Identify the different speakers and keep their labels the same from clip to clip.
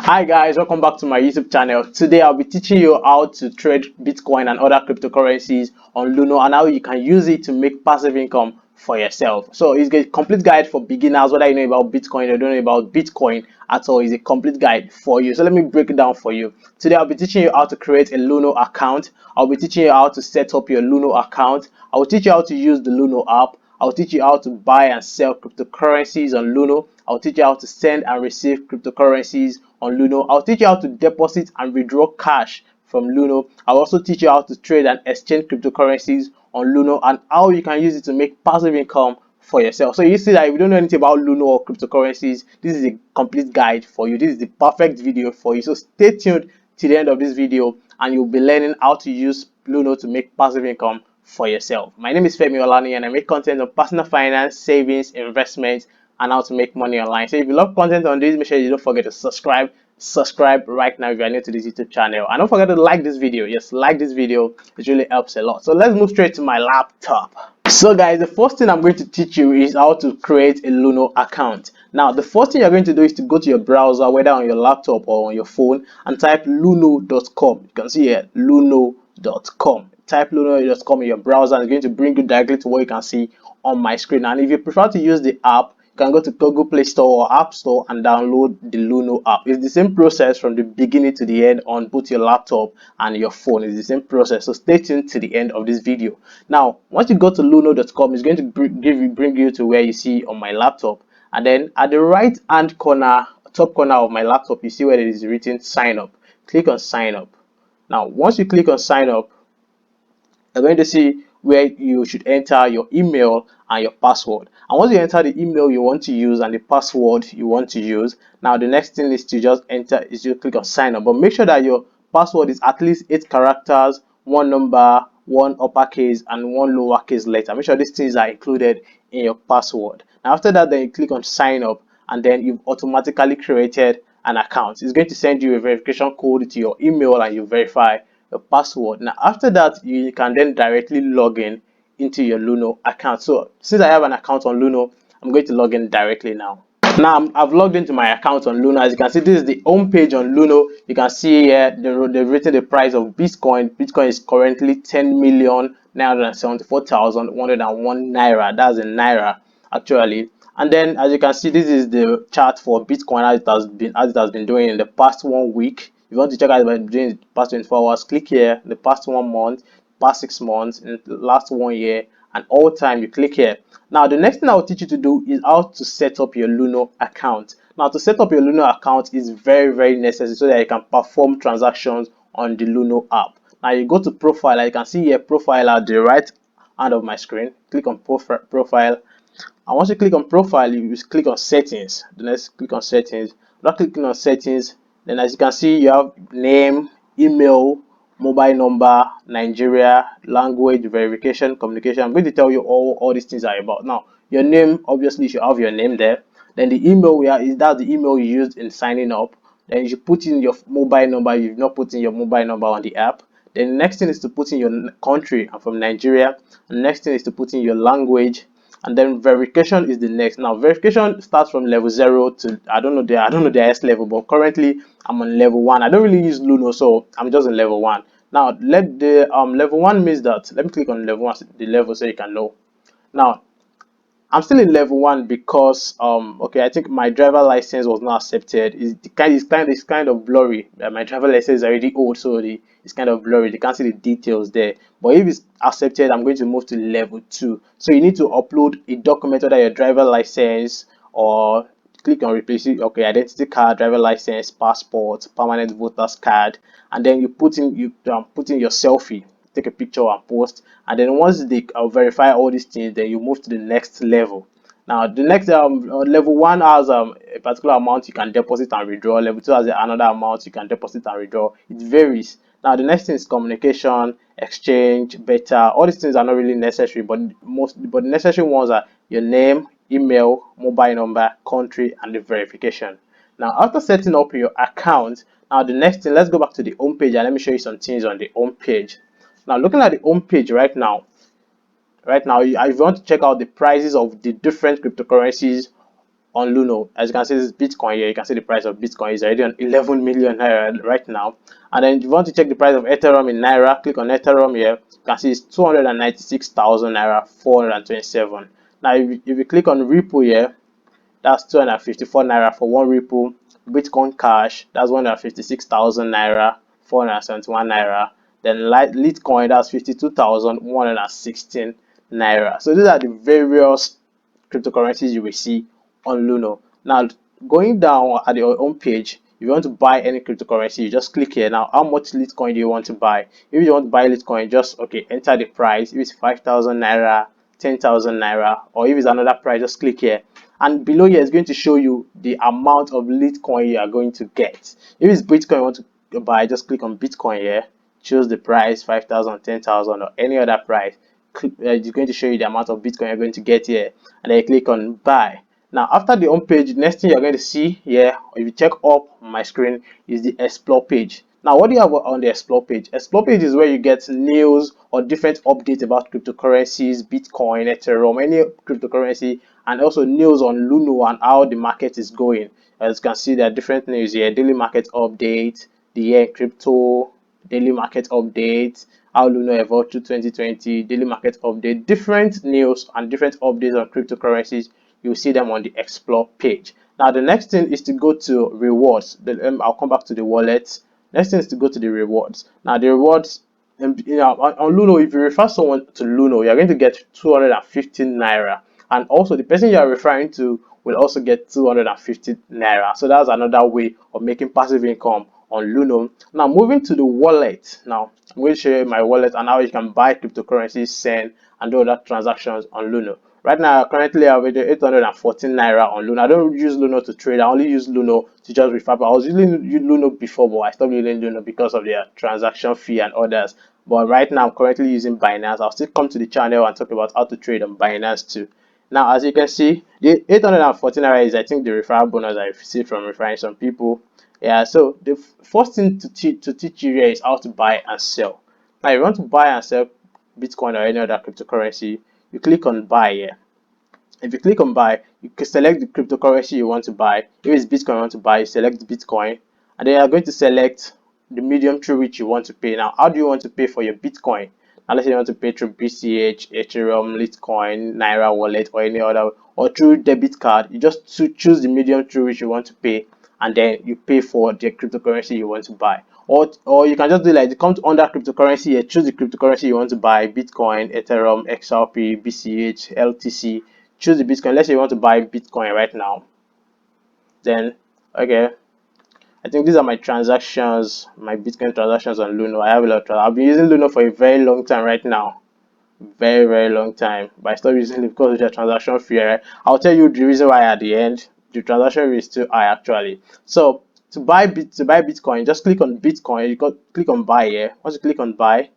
Speaker 1: Hi guys, welcome back to my YouTube channel. Today I'll be teaching you how to trade Bitcoin and other cryptocurrencies on Luno and how you can use it to make passive income for yourself. So it's a complete guide for beginners, whether you know about Bitcoin or don't know about Bitcoin at all. It's a complete guide for you. So let me break it down for you. Today I'll be teaching you how to create a Luno account. I'll be teaching you how to set up your Luno account. I will teach you how to use the Luno app. I'll teach you how to buy and sell cryptocurrencies on Luno. I'll teach you how to send and receive cryptocurrencies on Luno. I'll teach you how to deposit and withdraw cash from Luno. I'll also teach you how to trade and exchange cryptocurrencies on Luno and how you can use it to make passive income for yourself. So you see that if you don't know anything about Luno or cryptocurrencies, this is a complete guide for you. This is the perfect video for you. So stay tuned to the end of this video and you'll be learning how to use Luno to make passive income for yourself. My name is Femi Olaniyan and I make content on personal finance, savings, investments, and how to make money online. So if you love content on this, make sure you don't forget to subscribe right now if you are new to this YouTube channel, and don't forget to like this video. Yes, like this video, it really helps a lot. So let's move straight to my laptop. So guys, the first thing I'm going to teach you is how to create a Luno account. Now the first thing you're going to do is to go to your browser, whether on your laptop or on your phone, and type luno.com. You can see here luno.com. Type luno.com in your browser and it's going to bring you directly to what you can see on my screen. And if you prefer to use the app, you can go to Google Play Store or App Store and download the Luno app. It's the same process from the beginning to the end on both your laptop and your phone. It's the same process. So stay tuned to the end of this video. Now, once you go to luno.com, it's going to bring you to where you see on my laptop. And then at the right hand corner, top corner of my laptop, you see where it is written sign up. Click on sign up. Now, once you click on sign up, you're going to see where you should enter your email and your password. And once you enter the email you want to use and the password you want to use, now the next thing is to just click on sign up. But make sure that your password is at least 8 characters, one number, one uppercase and one lowercase letter. Make sure these things are included in your password. Now after that, then you click on sign up and then you've automatically created an account. It's going to send you a verification code to your email and you verify your password. Now after that, you can then directly log in into your Luno account. So since I have an account on Luno, I'm going to log in directly now. Now I've logged into my account on Luno. As you can see, this is the home page on Luno. You can see here they've written the price of Bitcoin. Bitcoin is currently 10,974,101 naira. That's in naira actually. And then as you can see, this is the chart for Bitcoin as it has been doing in the past 1 week. If you want to check out what it's doing in the past 24 hours, click here. The past 1 month, past 6 months, in the last 1 year, and all time, you click here. Now the next thing I will teach you to do is how to set up your Luno account. Now to set up your Luno account is very necessary so that you can perform transactions on the Luno app. Now you go to profile, like you can see here profile at the right hand of my screen. Click on profile, and once you click on profile, you click on settings. Then let's click on settings. After clicking on settings, then as you can see, you have name, email, mobile number, Nigeria, language, verification, communication. I'm going to tell you all these things are about. Now your name, obviously you should have your name there. Then the email, that's the email you used in signing up. Then you should put in your mobile number. You've not put in your mobile number on the app. Then the next thing is to put in your country. I'm from Nigeria. The next thing is to put in your language, and then verification is the next. Now verification starts from level 0 to I don't know the highest level, but currently I'm on level 1. I don't really use Luno, so I'm just on level 1. Now let the level 1 means that, let me click on level 1, the level, so you can know. Now I'm still in level 1 because okay, I think my driver license was not accepted. It's kind of blurry. My driver license is already old, so it's kind of blurry. You can't see the details there. But if it's accepted, I'm going to move to level 2. So you need to upload a document, whether your driver license or click on replace it. Okay, identity card, driver license, passport, permanent voters card, and then you put in your selfie, take a picture and post. And then once they verify all these things, then you move to the next level. Now the next level 1 has a particular amount you can deposit and withdraw. Level 2 has another amount you can deposit and withdraw. It varies. Now the next thing is communication, exchange, beta. All these things are not really necessary, but the necessary ones are your name, email, mobile number, country, and the verification. Now after setting up your account, now the next thing, let's go back to the home page and let me show you some things on the home page. Now looking at the home page right now, if you want to check out the prices of the different cryptocurrencies on Luno. As you can see, this is Bitcoin here. You can see the price of Bitcoin is already on 11 million naira right now. And then if you want to check the price of Ethereum in naira, click on Ethereum here. You can see it's 296,000 naira 427. Now if you click on Ripple here, that's 254 naira for one Ripple. Bitcoin Cash, that's 156,000 naira 471 naira. Then Litecoin, that's 52,116 naira. So these are the various cryptocurrencies you will see on Luno. Now, going down at your own page, if you want to buy any cryptocurrency, you just click here. Now, how much Litecoin do you want to buy? If you want to buy Litecoin, just enter the price. If it's 5,000 naira, 10,000 naira, or if it's another price, just click here. And below here is going to show you the amount of Litecoin you are going to get. If it's Bitcoin you want to buy, just click on Bitcoin here, choose the price 5,000, 10,000, or any other price. It's going to show you the amount of Bitcoin you're going to get here, and then you click on buy. Now, after the home page, next thing you're going to see here, if you check up on my screen, is the explore page. Now, what do you have on the explore page? Explore page is where you get news or different updates about cryptocurrencies, Bitcoin, Ethereum, any cryptocurrency, and also news on Luno and how the market is going. As you can see, there are different news here: daily market update, the year in crypto, daily market update, how Luno evolved through 2020, daily market update, different news and different updates on cryptocurrencies. You'll see them on the explore page. Now, the next thing is to go to rewards. I'll come back to the wallet. Next thing is to go to the rewards. Now, the rewards, on Luno, if you refer someone to Luno, you're going to get 215 naira. And also, the person you are referring to will also get 250 naira. So that's another way of making passive income on Luno. Now, moving to the wallet. Now, I'm going to show you my wallet and how you can buy cryptocurrencies, send, and do other transactions on Luno. Right now, currently I have 814 naira on Luno. I don't use Luno to trade. I only use Luno to just refer. But I was using Luno before, but I stopped using Luno because of their transaction fee and others. But right now, I'm currently using Binance. I'll still come to the channel and talk about how to trade on Binance too. Now, as you can see, the 814 naira is, I think, the referral bonus I received from referring some people. Yeah, so the first thing to teach you here is how to buy and sell. Now, if you want to buy and sell Bitcoin or any other cryptocurrency, you click on buy here. If you click on buy, you can select the cryptocurrency you want to buy. If it's Bitcoin you want to buy, you select Bitcoin, and then you're going to select the medium through which you want to pay. Now, how do you want to pay for your Bitcoin? Now, let's say you want to pay through BCH, Ethereum, Litecoin, Naira wallet, or any other, or through debit card. You just choose the medium through which you want to pay, and then you pay for the cryptocurrency you want to buy. Or you can just do like, it comes under cryptocurrency here, choose the cryptocurrency you want to buy: Bitcoin, Ethereum, XRP, BCH, LTC. Choose the Bitcoin. Let's say you want to buy Bitcoin right now. Then, okay, I think these are my transactions, my Bitcoin transactions on Luno. I have a lot of I've been using Luno for a very long time right now. Very long time, but I stopped using it because of the transaction fee, right? I'll tell you the reason why at the end. The transaction fee is too high actually. So to buy Bitcoin, just click on Bitcoin. You click on buy here. Once you click on buy,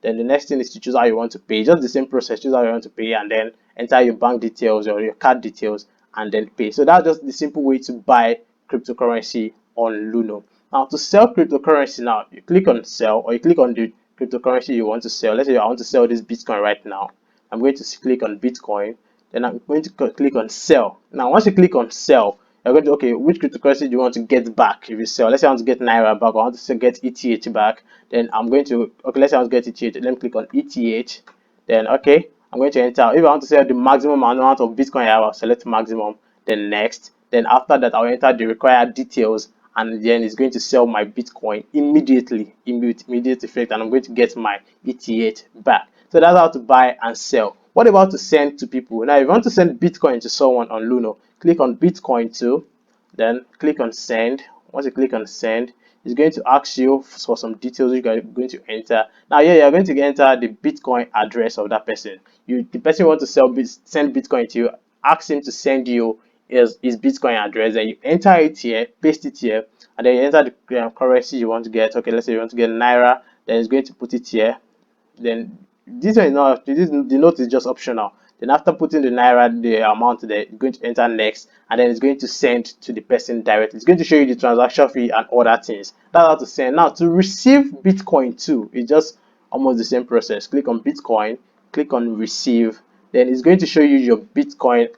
Speaker 1: then the next thing is to choose how you want to pay. Just the same process. Choose how you want to pay, and then enter your bank details or your card details, and then pay. So that's just the simple way to buy cryptocurrency on Luno. Now, to sell cryptocurrency, now you click on sell, or you click on the cryptocurrency you want to sell. Let's say I want to sell this Bitcoin right now. I'm going to click on Bitcoin. Then I'm going to click on sell. Now, once you click on sell, you're going to, okay, which cryptocurrency do you want to get back if you sell? Let's say I want to get Naira back, or I want to get ETH back. Then I'm going to, okay, let's say I want to get ETH. Let me click on ETH. Then, okay, I'm going to enter. If I want to sell the maximum amount of Bitcoin I have, I'll select maximum. Then next. Then after that, I'll enter the required details, and then it's going to sell my Bitcoin immediately, immediate effect, and I'm going to get my ETH back. So that's how to buy and sell. What about to send to people? Now, if you want to send Bitcoin to someone on Luno, click on Bitcoin too, then click on send. Once you click on send, it's going to ask you for some details you're going to enter. Now, here you're going to enter the Bitcoin address of that person. The person you want to send Bitcoin to, ask him to send you his Bitcoin address. Then you enter it here, paste it here, and then you enter the currency you want to get. Okay, let's say you want to get Naira, then it's going to put it here. Then this one is not, the note is just optional. Then after putting the Naira, the amount there, it's going to enter next, and then it's going to send to the person directly. It's going to show you the transaction fee and other things. That's how to send. Now, to receive Bitcoin too, it's just almost the same process. Click on Bitcoin, click on receive, then it's going to show you your Bitcoin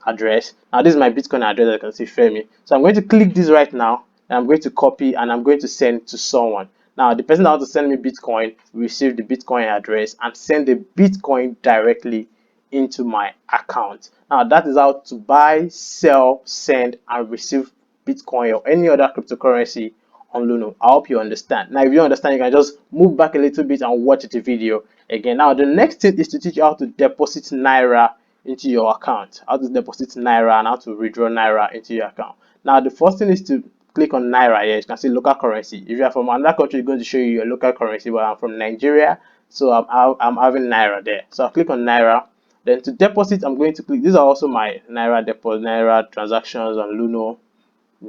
Speaker 1: address. Now this is my Bitcoin address, I can see Femi. So I'm going to click this right now, and I'm going to copy and I'm going to send to someone. Now the person that wants to send me Bitcoin will receive the Bitcoin address and send the Bitcoin directly into my account. Now that is how to buy, sell, send, and receive Bitcoin or any other cryptocurrency on Luno. I hope you understand. Now, if you understand, you can just move back a little bit and watch the video again. Now, the next thing is to teach you how to deposit Naira into your account, how to deposit Naira and how to withdraw Naira into your account. Now, the first thing is to click on Naira here. You can see local currency. If you are from another country, it's going to show you your local currency, but I'm from Nigeria, so I'm having Naira there. So I'll click on Naira. Then to deposit, I'm going to click. These are also my Naira deposit, Naira transactions on Luno.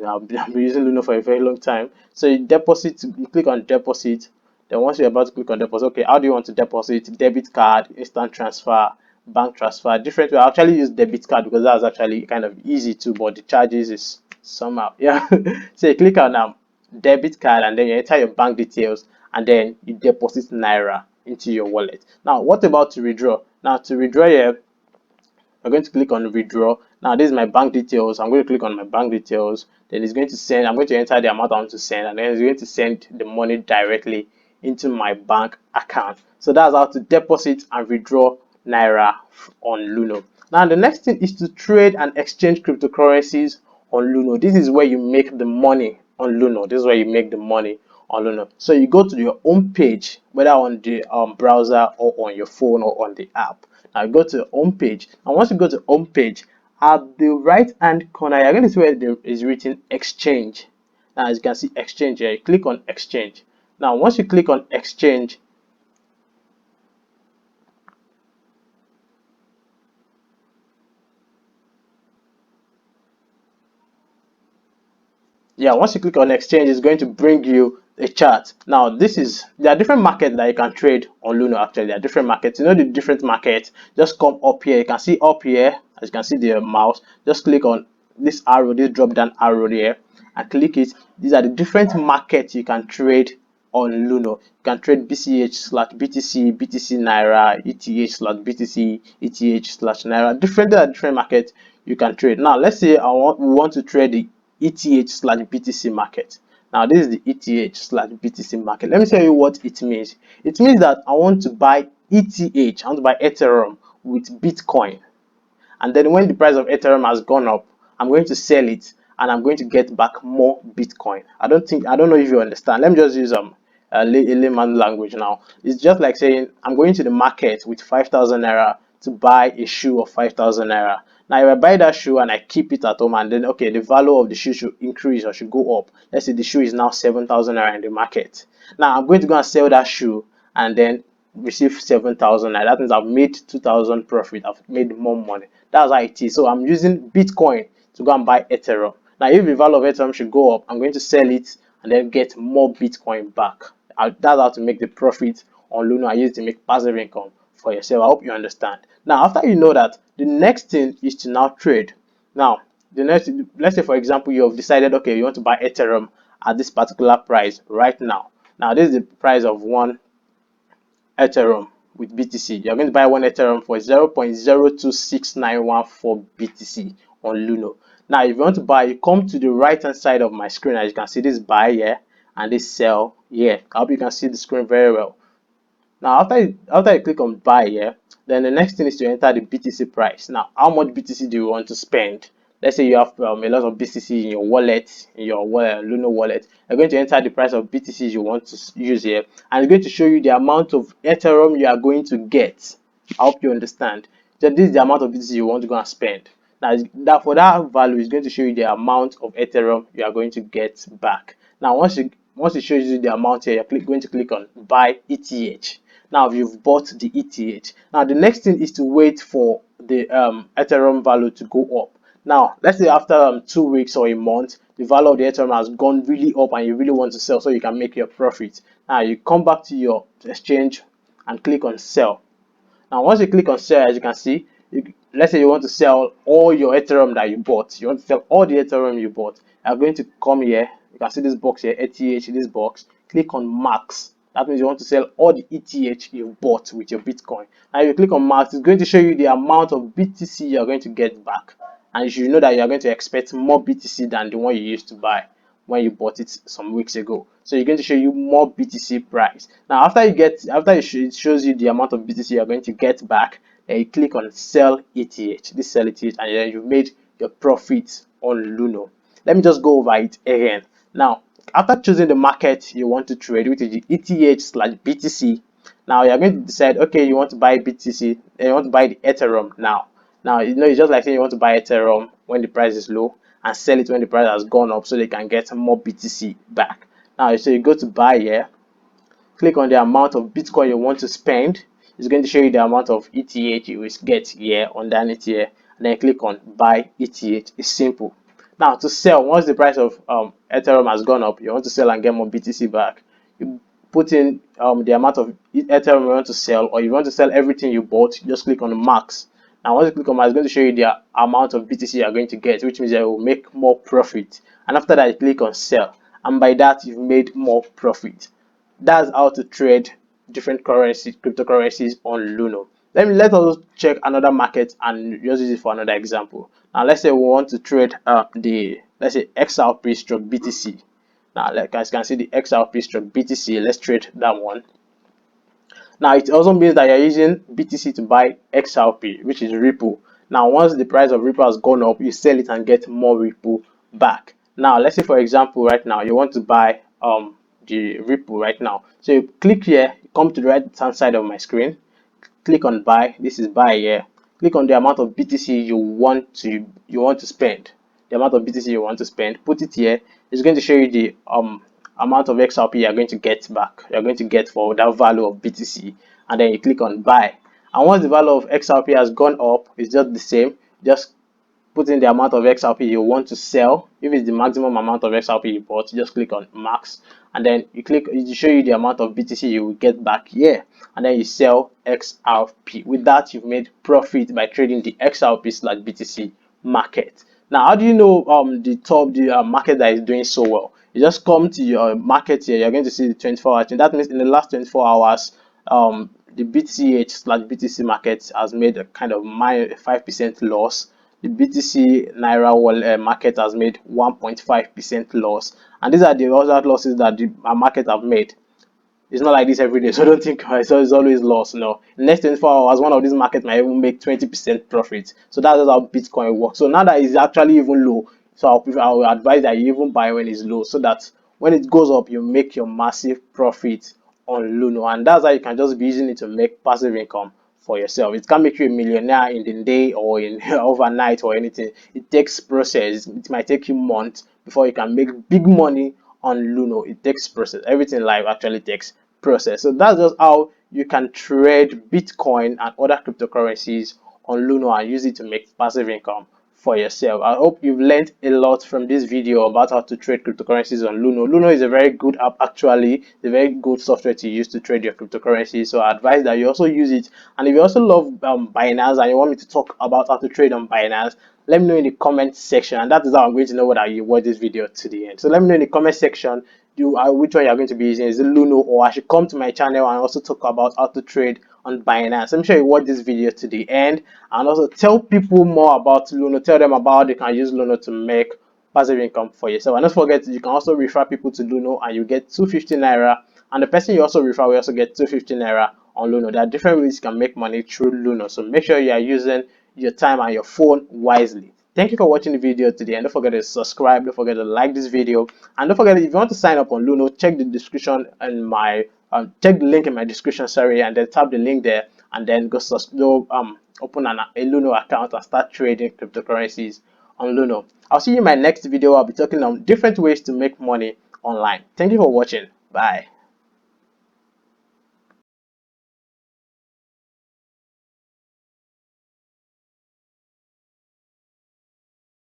Speaker 1: I've been using Luno for a very long time. So you deposit, you click on deposit. Then once you're about to click on deposit, okay, how do you want to deposit? Debit card, instant transfer, bank transfer, different way. I actually use debit card because that's actually kind of easy too, but the charges is somehow, yeah. So you click on debit card and then you enter your bank details and then you deposit Naira into your wallet. Now, what about to withdraw? Now, to withdraw here, I'm going to click on withdraw. Now this is my bank details. I'm going to click on my bank details. Then it's going to send. I'm going to enter the amount I want to send, and then it's going to send the money directly into my bank account. So that's how to deposit and withdraw Naira on Luno. Now the next thing is to trade and exchange cryptocurrencies on Luno. This is where you make the money on Luno. This is where you make the money on Luno. So you go to your home page, whether on the browser or on your phone or on the app. Now go to the home page, and once you go to home page, at the right hand corner you're going to see where there is written exchange. Now as you can see exchange here, you click on exchange. Now once you click on exchange, yeah, once you click on exchange, it's going to bring you a chart. Now there are different markets that you can trade on Luno. Actually, there are different markets. You know the different markets, just come up here. You can see up here, as you can see the mouse, just click on this arrow, this drop down arrow here, and click it. These are the different markets you can trade on Luno. You can trade BCH slash BTC, BTC Naira, ETH slash BTC, ETH slash Naira. There are different markets you can trade. Now let's say we want to trade the ETH slash BTC market. Now this is the ETH slash BTC market. Let me tell you what it means. It means that I want to buy ETH, I want to buy Ethereum with Bitcoin. And then when the price of Ethereum has gone up, I'm going to sell it and I'm going to get back more Bitcoin. I don't know if you understand. Let me just use a layman language now. It's just like saying I'm going to the market with 5,000 naira to buy a shoe of 5,000 naira. Now if I buy that shoe and I keep it at home, and then okay, the value of the shoe should increase or should go up. Let's say the shoe is now 7,000 naira in the market. Now I'm going to go and sell that shoe and then receive 7,000 naira. That means I've made 2,000 profit. I've made more money. That's how it is. So I'm using Bitcoin to go and buy Ethereum. Now, if the value of Ethereum should go up, I'm going to sell it and then get more Bitcoin back. That's how to make the profit on Luno. I use it to make passive income for yourself. I hope you understand. Now, after you know that, the next thing is to now trade. Now, let's say for example, you have decided, okay, you want to buy Ethereum at this particular price right now. Now, this is the price of one Ethereum with BTC. You're going to buy one Ethereum for 0.026914 BTC on Luno. Now, if you want to buy, you come to the right hand side of my screen. As you can see, this buy here and this sell here. I hope you can see the screen very well. Now, after you click on buy here, then the next thing is to enter the BTC price. Now, how much BTC do you want to spend? Let's say you have a lot of BTC in your wallet, in your Luno wallet. You're going to enter the price of BTC you want to use here, and it's going to show you the amount of Ethereum you are going to get. I hope you understand. So this is the amount of BTC you want to go and spend. Now, for that value, it's going to show you the amount of Ethereum you are going to get back. Now, once it shows you the amount here, you're going to click on buy ETH. Now you've bought the ETH. Now the next thing is to wait for the Ethereum value to go up. Now let's say after 2 weeks or a month, the value of the Ethereum has gone really up and you really want to sell so you can make your profit. Now you come back to your exchange and click on sell. Now once you click on sell, as you can see, let's say you want to sell all your Ethereum that you bought. You want to sell all the Ethereum you bought. You're going to come here. You can see this box here, ETH, this box. Click on max. That means you want to sell all the ETH you bought with your Bitcoin. Now, if you click on max, it's going to show you the amount of BTC you're going to get back. and you should know that you are going to expect more BTC than the one you used to buy when you bought it some weeks ago. So you're going to show you more BTC price. Now after it shows you the amount of BTC you're going to get back, then you click on sell ETH, this sell ETH, and then you've made your profit on Luno. Let me just go over it again. Now after choosing the market you want to trade, which is the ETH/BTC, now you're going to decide, okay, you want to buy BTC, and you want to buy the Ethereum now. Now, it's just like saying you want to buy Ethereum when the price is low and sell it when the price has gone up so they can get more BTC back. Now, so you go to buy here, click on the amount of Bitcoin you want to spend. It's going to show you the amount of ETH you will get here underneath here, and then click on buy ETH. It's simple. Now, to sell, once the price of Ethereum has gone up, you want to sell and get more BTC back, you put in the amount of Ethereum you want to sell, or you want to sell everything you bought, just click on max. Now once you click on max, it's going to show you the amount of BTC you are going to get, which means you will make more profit. And after that, you click on sell, and by that you've made more profit. That's how to trade different currencies, cryptocurrencies on Luno. Let us check another market and just use it for another example. Now let's say we want to trade let's say XRP stroke BTC. Now, like guys can see the XRP stroke BTC, let's trade that one. Now it also means that you're using BTC to buy XRP, which is Ripple. Now once the price of Ripple has gone up, you sell it and get more Ripple back. Now let's say for example right now you want to buy the Ripple right now. So you click here, you come to the right hand side of my screen, click on buy. This is buy here. Click on the amount of BTC you want to spend. The amount of BTC you want to spend, put it here. It's going to show you the amount of XRP you're going to get back. You're going to get for that value of BTC, and then you click on buy. And once the value of XRP has gone up, it's just the same. Just put in the amount of XRP you want to sell. If it's the maximum amount of XRP you bought, just click on max, and then you click, it will show you the amount of BTC you will get back here, and then you sell XRP. With that, you've made profit by trading the XRP/BTC market. Now, how do you know the market that is doing so well? You just come to your market here. You're going to see the 24-hour trend. That means in the last 24 hours, the BTH/BTC market has made a kind of 5% loss. The BTC Naira wallet market has made 1.5% loss, and these are the other losses that the market have made. It's not like this every day, so don't think it's always loss. No, in the next 24 hours, one of these markets might even make 20% profit. So that's how Bitcoin works. So now that it's actually even low, so I will advise that you even buy when it's low, so that when it goes up, you make your massive profit on Luno, and that's how you can just be using it to make passive income for yourself. It can't make you a millionaire in the day or in overnight or anything. It takes process. It might take you months before you can make big money on Luno. It takes process. Everything in life actually takes process. So that's just how you can trade Bitcoin and other cryptocurrencies on Luno and use it to make passive income for yourself. I hope you've learned a lot from this video about how to trade cryptocurrencies on Luno. Luno is a very good app actually. It's a very good software to use to trade your cryptocurrency. So I advise that you also use it. And if you also love Binance and you want me to talk about how to trade on Binance, let me know in the comment section, and that is how I'm going to know whether you watch this video to the end. So let me know in the comment section which one you're going to be using. Is it Luno, or I should come to my channel and also talk about how to trade on Binance? I'm sure you watch this video to the end, and also tell people more about Luno. Tell them about how they can use Luno to make passive income for yourself. And don't forget, you can also refer people to Luno and you get 250 naira, and the person you also refer will also get 250 naira on Luno. There are different ways you can make money through Luno, so make sure you are using your time and your phone wisely. Thank you for watching the video today, and don't forget to subscribe, don't forget to like this video, and don't forget, if you want to sign up on Luno, check the description in my check the link in my description, sorry, and then tap the link there, and then go open a Luno account and start trading cryptocurrencies on Luno. I'll see you in my next video. I'll be talking on different ways to make money online. Thank you for watching. Bye.